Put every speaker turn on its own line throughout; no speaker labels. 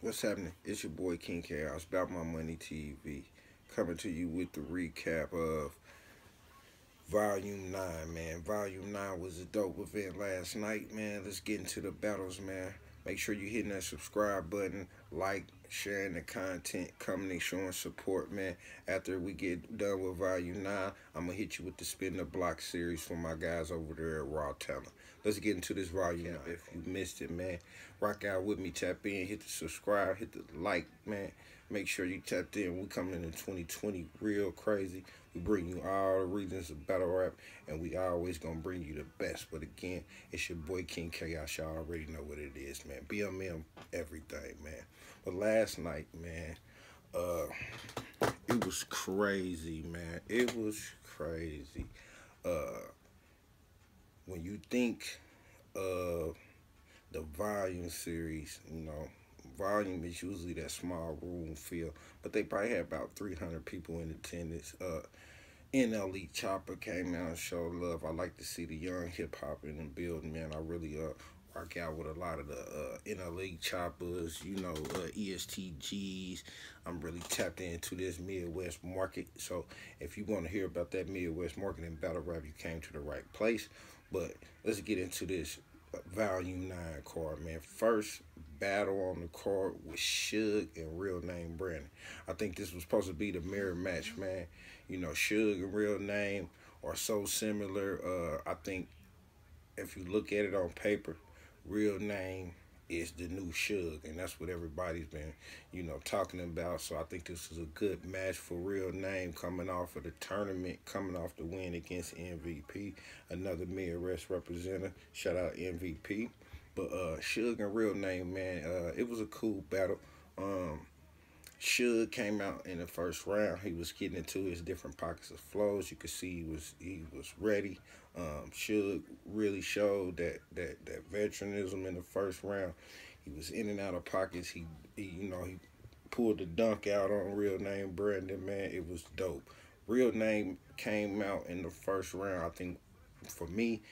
What's happening? It's your boy King Chaos, About My Money TV, coming to you with the recap of Volume 9, man. Volume 9 was a dope event last night, man. Let's get into the battles, man. Make sure you hitting that subscribe button, like, sharing the content, coming and showing support, man. After we get done with Volume 9, I'm going to hit you with the Spin the Block series for my guys over there at Raw Talent. Let's get into this Volume 9. If you missed it, man, rock out with me, tap in, hit the subscribe, hit the like, man. Make sure you tapped in. We coming in 2020 real crazy. We bring you all the reasons of battle rap, and we always gonna bring you the best. But again, it's your boy King Chaos. Y'all already know what it is, man. BMM, everything, man. But last night, man, it was crazy, man. It was crazy. Uh, when you think of the volume series, volume is usually that small room feel, but they probably had about 300 people in attendance. NLE Chopper came out and showed love. I like to see the young hip hop in the building, man. I really rock out with a lot of the NLE Choppers, ESTGs. I'm really tapped into this Midwest market. So if you want to hear about that Midwest market and battle rap, you came to the right place. But let's get into this Volume 9 card, man. First battle on the card with Suge and Real Name Brandon. I think this was supposed to be the mirror match, man. Suge and Real Name are so similar. I think if you look at it on paper, Real Name is the new Suge, and that's what everybody's been, talking about. So I think this is a good match for Real Name coming off of the tournament, coming off the win against MVP, another Midwest representative. Shout out MVP. But Suge and Real Name, man, it was a cool battle. Suge came out in the first round. He was getting into his different pockets of flows. You could see he was ready. Suge really showed that veteranism in the first round. He was in and out of pockets. He pulled the dunk out on Real Name Brandon. Man, it was dope. Real Name came out in the first round. I think for me,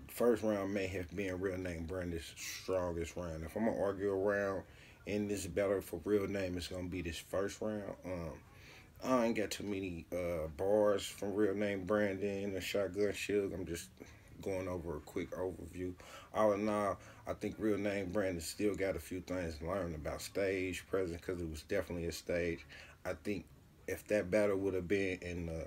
first round may have been Real Name Brandon's strongest round. If I'm gonna argue around in this battle for Real Name, it's gonna be this first round. I ain't got too many bars from Real Name Brandon and Shotgun Suge. I'm just going over a quick overview. All in all, I think Real Name Brandon still got a few things to learn about stage presence because it was definitely a stage. I think if that battle would have been in the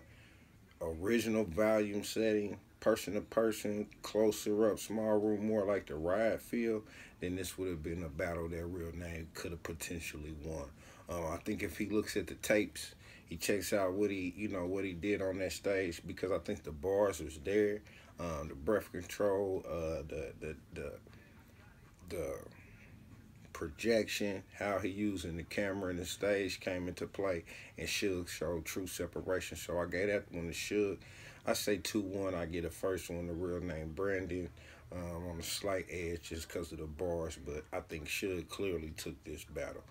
original volume setting, person to person, closer up, small room, more like the riot feel, then this would have been a battle that Real Name could have potentially won. I think if he looks at the tapes, he checks out what he did on that stage, because I think the bars was there, the breath control, the projection, how he using the camera and the stage came into play, and Suge showed true separation. So I gave that one to Suge. I say 2-1. I get a first one to Real Name Brandon, on a slight edge just because of the bars, but I think Suge clearly took this battle.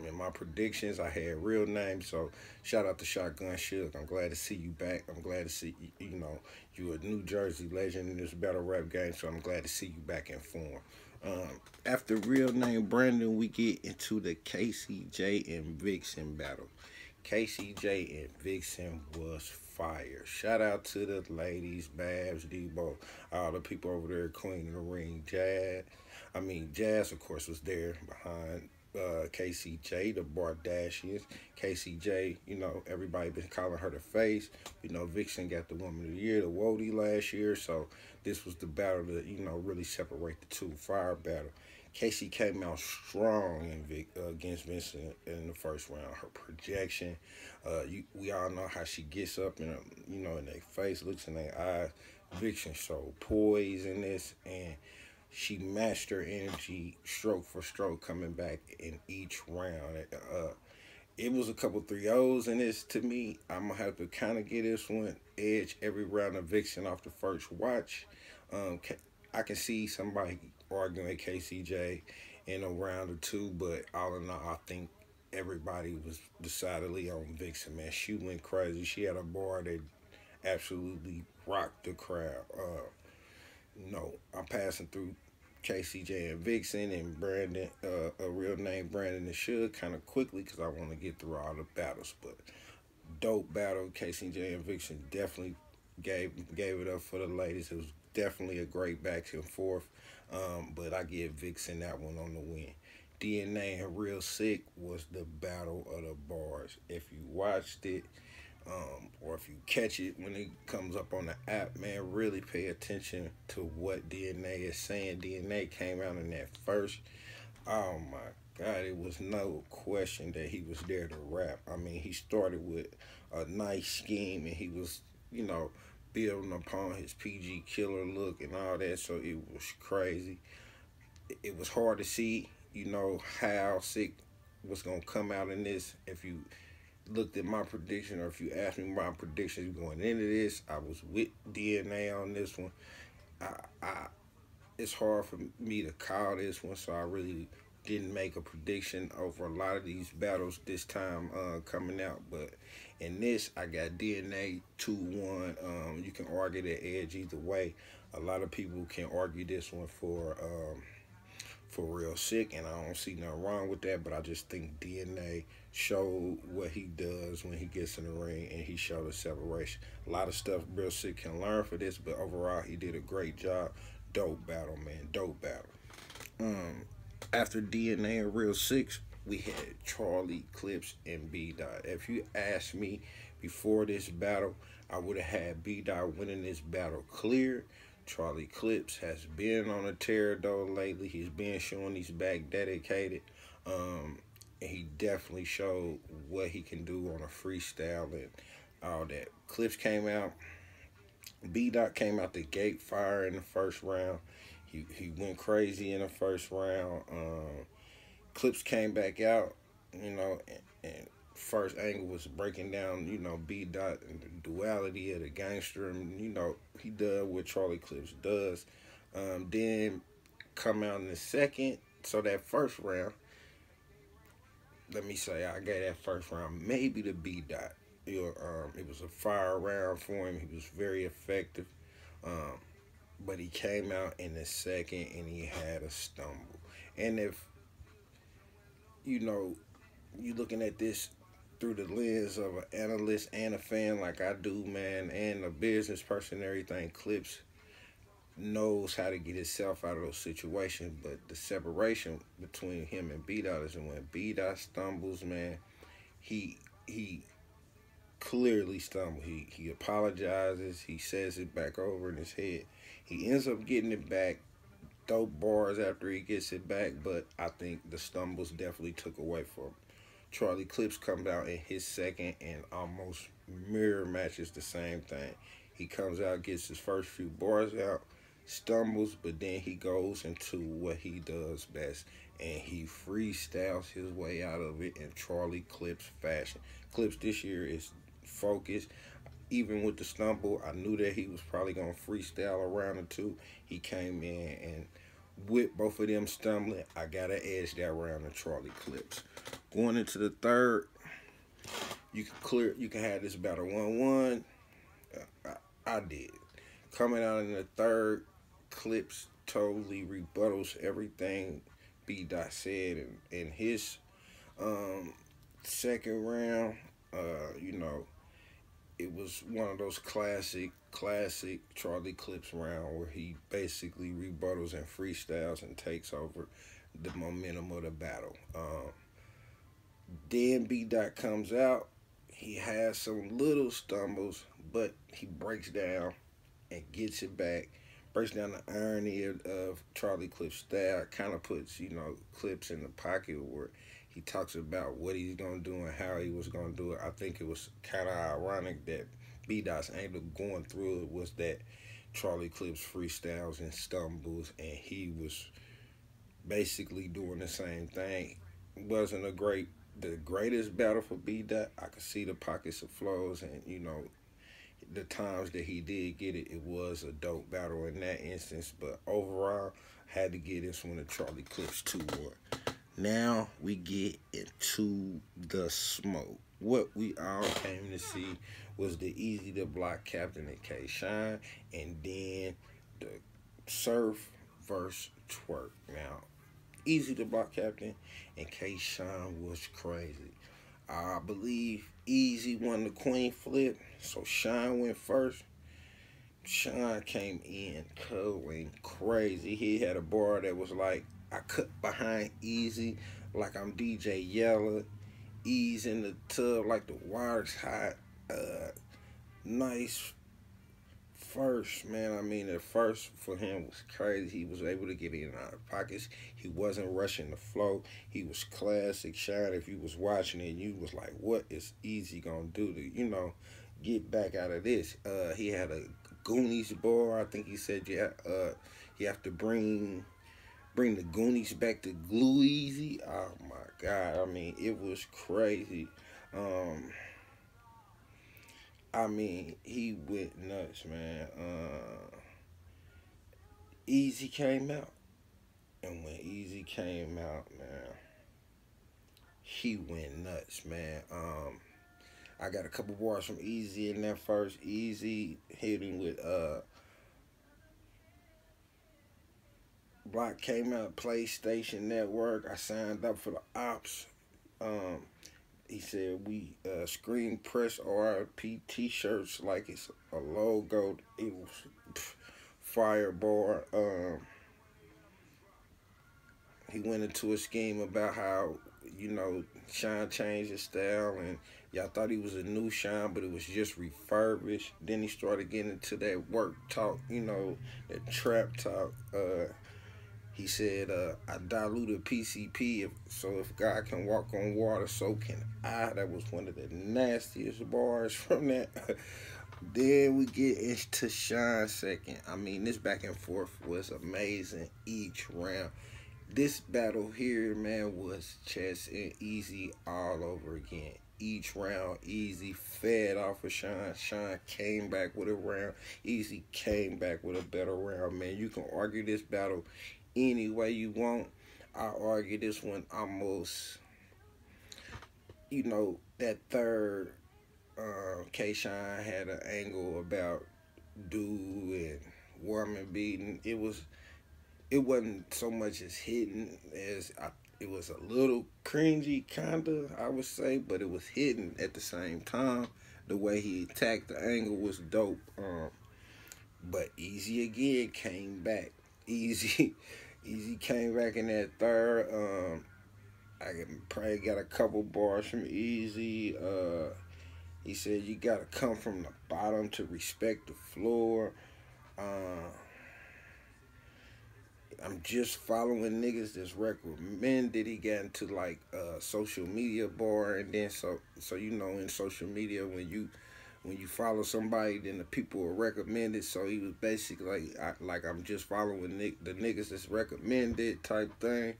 In my predictions, I had Real Name, so shout out to Shotgun Suge. I'm glad to see you back. I'm glad to see you a New Jersey legend in this battle rap game, so I'm glad to see you back in form. After Real Name Brandon, we get into the KCJ and Vixen battle. KCJ and Vixen was fire. Shout out to the ladies, Babs, Debo, all the people over there cleaning the ring. Jazz, of course, was there behind KCJ, the Bardashians. KCJ, everybody been calling her the face. Vixen got the Woman of the Year, the Wody last year. So this was the battle that, really separate the two. Fire battle. Casey came out strong against Vincent in the first round. Her projection, we all know how she gets up in their face, looks in their eyes. Vixen showed poise in this, and she matched her energy stroke for stroke coming back in each round. It was a couple 3-0s in this to me. I'm going to have to kind of get this one edge every round of Vixen off the first watch. I can see somebody arguing KCJ in a round or two, but all in all, I think everybody was decidedly on Vixen, man. She went crazy. She had a bar that absolutely rocked the crowd. I'm passing through KCJ and Vixen and Brandon, a real name Brandon and Suge, kind of quickly because I want to get through all the battles. But dope battle, KCJ and Vixen definitely gave it up for the ladies. It was definitely a great back and forth. But I give Vixen that one on the win. DNA and Real Sick was the battle of the bars. If you watched it, or if you catch it when it comes up on the app, man, really pay attention to what DNA is saying. DNA came out in that first. Oh my God, it was no question that he was there to rap. I mean, he started with a nice scheme and he was, you know, building upon his PG killer look and all that, so it was crazy. It was hard to see, you know, how Sick was going to come out in this. If you looked at my prediction, or if you asked me my predictions going into this, I was with DNA on this one. I it's hard for me to call this one, so I really didn't make a prediction over a lot of these battles this time coming out. But in this, I got DNA 2-1. You can argue the edge either way. A lot of people can argue this one for Real Sick, and I don't see nothing wrong with that, but I just think DNA showed what he does when he gets in the ring, and he showed a separation. A lot of stuff Real Sick can learn for this, but overall, he did a great job. Dope battle, man. Dope battle. After DNA and Real Six, we had Charlie Clips and B Dot. If you asked me before this battle, I would have had B Dot winning this battle clear. Charlie Clips has been on a tear though lately. He's been showing he's back dedicated. And he definitely showed what he can do on a freestyle and all that. Clips came out. B Dot came out the gate fire in the first round. He went crazy in the first round. Clips came back out, you know, and first angle was breaking down, you know, B Dot and the duality of the gangster, and you know he does what Charlie Clips does. Then come out in the second. So that first round, let me say, I gave that first round maybe to B Dot. It was a fire round for him. He was very effective. But he came out in the second and he had a stumble. And if, you know, you looking at this through the lens of an analyst and a fan like I do, man, and a business person and everything, Clips knows how to get himself out of those situations. But the separation between him and B-Dot is when B-Dot stumbles, man, he clearly stumbled. He apologizes. He says it back over in his head. He ends up getting it back. Dope bars after he gets it back, but I think the stumbles definitely took away from him. Charlie Clips comes out in his second and almost mirror matches the same thing. He comes out, gets his first few bars out, stumbles, but then he goes into what he does best, and he freestyles his way out of it in Charlie Clips fashion. Clips this year is focused. Even with the stumble, I knew that he was probably going to freestyle around the two. He came in and with both of them stumbling, I got an edge that round to Charlie Clips. Going into the third, you can have this battle 1-1. I did. Coming out in the third, Clips totally rebuttals everything B Dot said in his second round. You know, it was one of those classic Charlie Clips round where he basically rebuttals and freestyles and takes over the momentum of the battle. Then B Dot comes out. He has some little stumbles, but he breaks down and gets it back. Breaks down the irony of Charlie Clips' style. Kind of puts, you know, Clips in the pocket where he talks about what he's going to do and how he was going to do it. I think it was kind of ironic that B-Dot's angle going through it was that Charlie Clips freestyles and stumbles, and he was basically doing the same thing. Wasn't the greatest battle for B-Dot. I could see the pockets of flows, and, you know, the times that he did get it, it was a dope battle in that instance. But overall, had to get this one to Charlie Clips 2-1. Now we get into the smoke. What we all came to see was the Easy to Block Captain and K Shine, and then the Surf versus Twerk. Now, Easy the block captain and K Shine was crazy. I believe Easy won the Queen flip, so Shine went first. Sean came in going crazy. He had a bar that was like, I cut behind Easy like I'm DJ Yella. Ease in the tub like the water's hot. Nice first, man. I mean, the first for him was crazy. He was able to get in and out of pockets. He wasn't rushing the flow. He was classic Shine. If you was watching it, you was like, what is Easy gonna do to, get back out of this? He had a Goonies bar. I think he said, you have to bring the Goonies back to Glue Easy. Oh my God. I mean, it was crazy. I mean, he went nuts, man. Easy came out. And when Easy came out, man, he went nuts, man. I got a couple bars from Easy in that first. Easy hitting with Block came out, PlayStation Network. I signed up for the ops. He said we screen press RIP t-shirts like it's a logo. It was fire bar. He went into a scheme about how, Shine changed his style and y'all thought he was a new Shine, but it was just refurbished. Then he started getting into that work talk, that trap talk. He said, I diluted PCP, so if God can walk on water, so can I. That was one of the nastiest bars from that. Then we get into Shine second. I mean, this back and forth was amazing each round. This battle here, man, was Chess and Easy all over again. Each round, Easy fed off of Shine. Shine came back with a round. Easy came back with a better round, man. You can argue this battle any way you want. I argue this one almost, that third K-Shine had an angle about dude and woman beating. It wasn't so much as hidden as it was a little cringy, kinda, I would say, but it was hidden at the same time. The way he attacked the angle was dope. But Easy again came back. Easy came back in that third. I probably got a couple bars from Easy. He said you gotta come from the bottom to respect the floor. I'm just following niggas that's recommended. He got into like social media bar, and then so in social media when you follow somebody, then the people are recommended. So he was basically like I'm just following the niggas that's recommended type thing.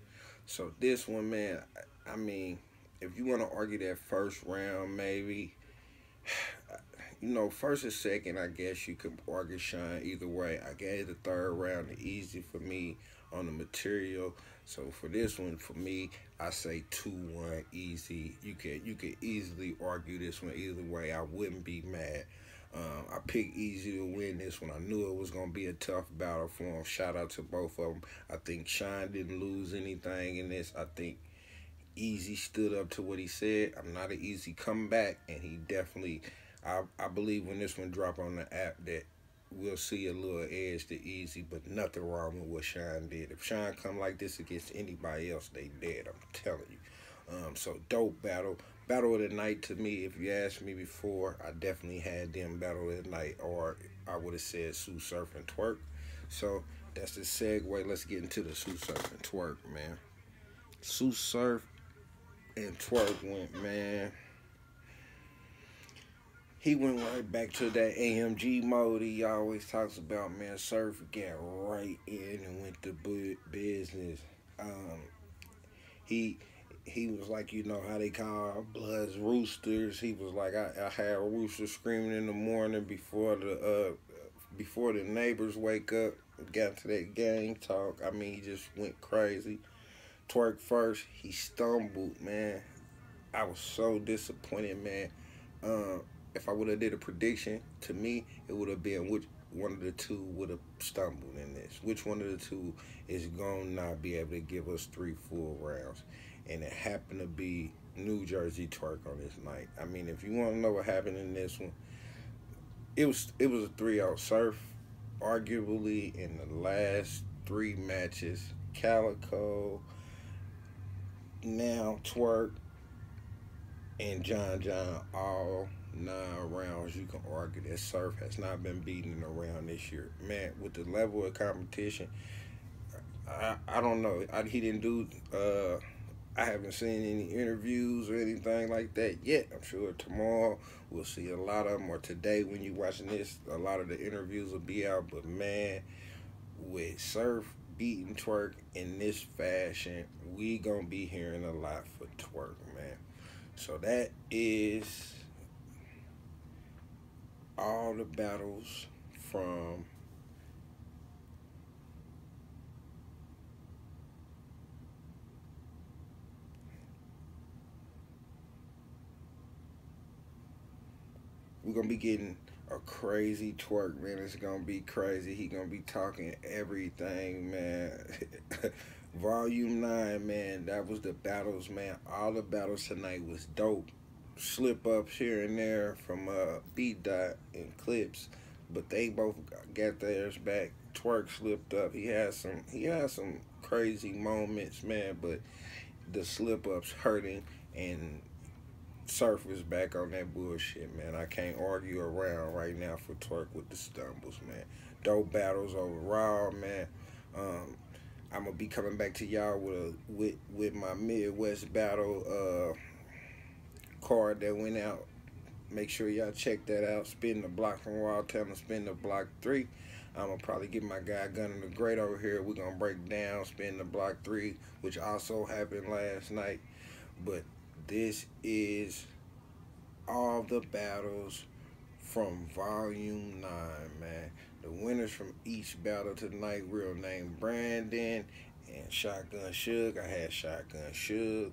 So this one, man, I mean, if you want to argue that first round, maybe, first or second, I guess you could argue Shine either way. I gave the third round Easy for me on the material. So for this one, for me, I say 2-1 Easy. You could easily argue this one either way. I wouldn't be mad. I picked Easy to win this one. I knew it was gonna be a tough battle for him. Shout out to both of them. I think Shine didn't lose anything in this. I think Easy stood up to what he said. I'm not an easy comeback, and he definitely. I believe when this one drop on the app that we'll see a little edge to Easy, but nothing wrong with what Shine did. If Shine come like this against anybody else, they dead. I'm telling you. So dope battle. Battle of the night to me, if you asked me before, I definitely had them battle of the night, or I would have said Tsu Surf and Twerk. So that's the segue. Let's get into the Tsu Surf and Twerk, man. Tsu Surf and Twerk went, man. He went right back to that AMG mode he always talks about, man. Surf got right in and went to business. He was like, how they call Bloods roosters. He was like, I had roosters screaming in the morning before the neighbors wake up. Got to that gang talk. I mean, he just went crazy. Twerk first, he stumbled, man. I was so disappointed, man. If I would have did a prediction, to me, it would have been one of the two would have stumbled in this? Which one of the two is going to not be able to give us 3 full rounds? And it happened to be New Jersey Twork on this night. I mean, if you want to know what happened in this one, it was a 3-0 Surf. Arguably, in the last 3 matches, Calico, now Twork, and John all 9 rounds. You can argue that Surf has not been beaten in a round this year. Man, with the level of competition, I don't know. He didn't do. I haven't seen any interviews or anything like that yet. I'm sure tomorrow we'll see a lot of them, or today when you're watching this, a lot of the interviews will be out. But man, with Surf beating Twork in this fashion, we gonna be hearing a lot for Twork, man. So that is all the battles from we're gonna be getting a crazy Twork, man. It's gonna be crazy. He gonna be talking everything, man. Volume 9, man. That was the battles, man. All the battles tonight was dope. Slip ups here and there from B Dot and Clips, but they both got theirs back. Twork slipped up. He had some crazy moments, man, but the slip ups hurting, and Surf is back on that bullshit, man. I can't argue around right now for Twork with the stumbles, man. Dope battles overall, man. I'm gonna be coming back to y'all with my Midwest battle card that went out. Make sure y'all check that out. Spin the Block from Wild Town and Spin the Block 3. I'm gonna probably get my guy Gunner the Great over here. We're gonna break down Spin the Block 3, which also happened last night. But this is all the battles from Volume 9, man. The winners from each battle tonight, real name Brandon and Shotgun Suge. I had Shotgun Suge.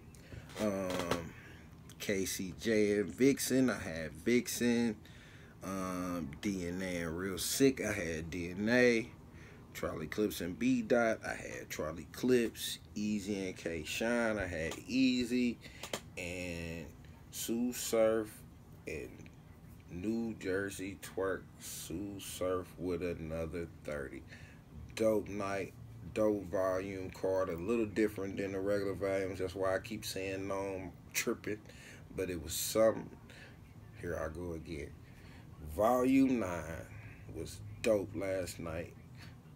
KCJ and Vixen. I had Vixen. DNA and Real Sick. I had DNA. Charlie Clips and B Dot. I had Charlie Clips. Easy and K Shine. I had Easy. And Sue Surf and New Jersey Twork. Sue Surf with another 30. Dope night. Dope volume card. A little different than the regular volumes. That's why I keep saying no, I'm tripping. But it was something. Here I go again. Volume 9 was dope last night.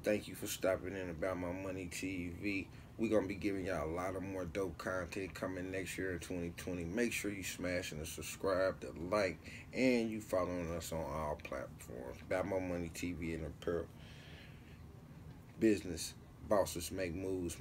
Thank you for stopping in About My Money TV. We're going to be giving y'all a lot of more dope content coming next year in 2020. Make sure you smashing the subscribe, the like, and you following us on all platforms. About My Money TV and Apparel. Business. Bosses make moves.